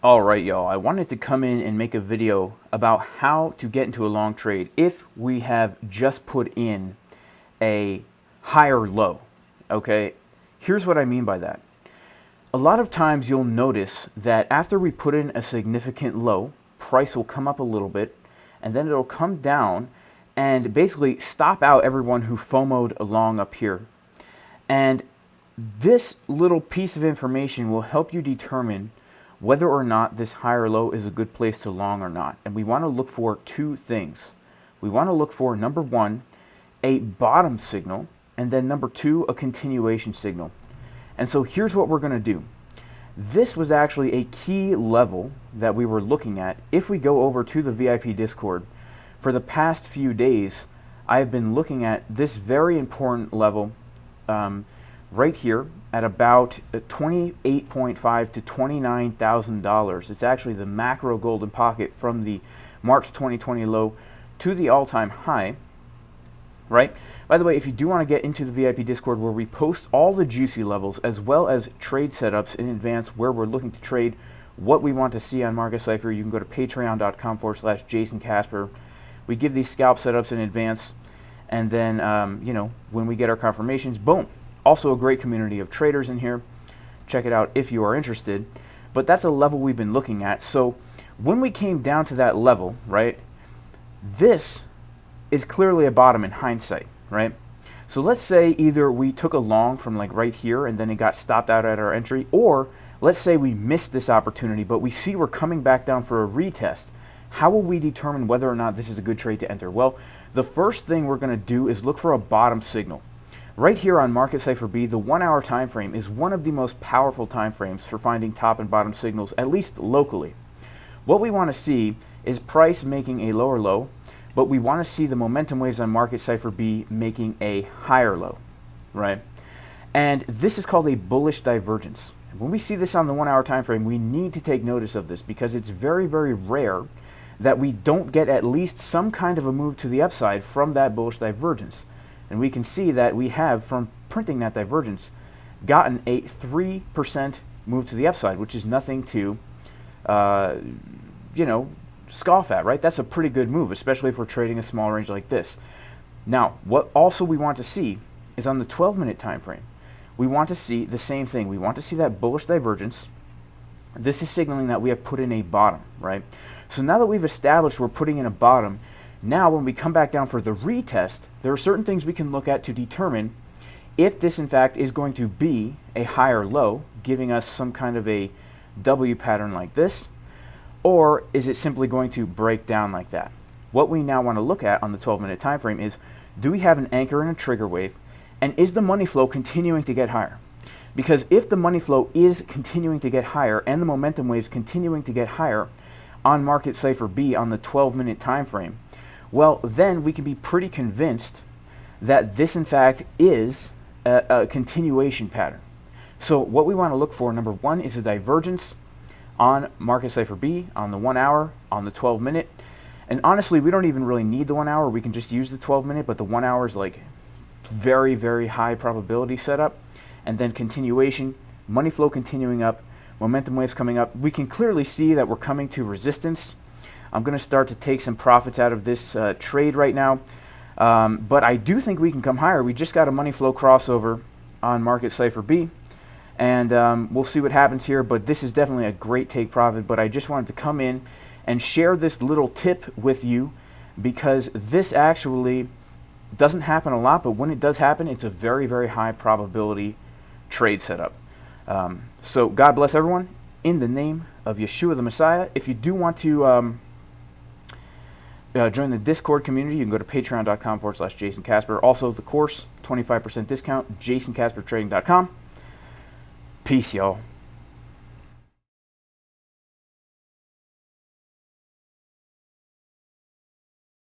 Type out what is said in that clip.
All right, y'all, I wanted to come in and make a video about how to get into a long trade if we have just put in a higher low. Okay, here's what I mean by that. A lot of times you'll notice that after we put in a significant low, price will come up a little bit and then it'll come down and basically stop out everyone who FOMO'd along up here. And this little piece of information will help you determine whether or not this higher low is a good place to long or not. And we want to look for two things. We want to look for, number one, a bottom signal, and then number two, a continuation signal. And so here's what we're going to do. This was actually a key level that we were looking at. If we go over to the VIP Discord, for the past few days, I have been looking at this very important level right here at about $28.5 to $29,000. It's actually the macro golden pocket from the March 2020 low to the all-time high, right? By the way, if you do want to get into the VIP Discord where we post all the juicy levels as well as trade setups in advance where we're looking to trade what we want to see on Market Cipher, you can go to patreon.com/Jason Casper. We give these scalp setups in advance, and then, when we get our confirmations, boom. Also a great community of traders in here. Check it out if you are interested. But that's a level we've been looking at. So when we came down to that level, right, this is clearly a bottom in hindsight, right? So let's say either we took a long from like right here and then it got stopped out at our entry, or let's say we missed this opportunity, but we see we're coming back down for a retest. How will we determine whether or not this is a good trade to enter? Well, the first thing we're going to do is look for a bottom signal. Right here on Market Cipher B, the 1 hour time frame is one of the most powerful time frames for finding top and bottom signals, at least locally. What we want to see is price making a lower low, but we want to see the momentum waves on Market Cipher B making a higher low, right? And this is called a bullish divergence. When we see this on the 1 hour time frame, we need to take notice of this because it's very, very rare that we don't get at least some kind of a move to the upside from that bullish divergence. And we can see that we have, from printing that divergence, gotten a 3% move to the upside, which is nothing to, scoff at, right? That's a pretty good move, especially if we're trading a small range like this. Now, what also we want to see is on the 12-minute time frame, we want to see the same thing. We want to see that bullish divergence. This is signaling that we have put in a bottom, right? So now that we've established we're putting in a bottom, now when we come back down for the retest, there are certain things we can look at to determine if this in fact is going to be a higher low, giving us some kind of a W pattern like this, or is it simply going to break down like that? What we now want to look at on the 12-minute time frame is, do we have an anchor and a trigger wave, and is the money flow continuing to get higher? Because if the money flow is continuing to get higher and the momentum waves continuing to get higher on Market Cipher B on the 12-minute time frame, well, then we can be pretty convinced that this, in fact, is a continuation pattern. So what we want to look for, number one, is a divergence on Market Cipher B, on the 1 hour, on the 12-minute. And honestly, we don't even really need the 1 hour. We can just use the 12-minute, but the 1 hour is like very, very high probability setup. And then continuation, money flow continuing up, momentum waves coming up. We can clearly see that we're coming to resistance. I'm going to start to take some profits out of this trade right now. But I do think we can come higher. We just got a money flow crossover on Market Cipher B. And we'll see what happens here. But this is definitely a great take profit. But I just wanted to come in and share this little tip with you because this actually doesn't happen a lot. But when it does happen, it's a very, very high probability trade setup. So God bless everyone in the name of Yeshua the Messiah. If you do want to join the Discord community, you can go to patreon.com/Jason Casper. Also, the course, 25% discount, jasoncaspertrading.com. Peace, y'all.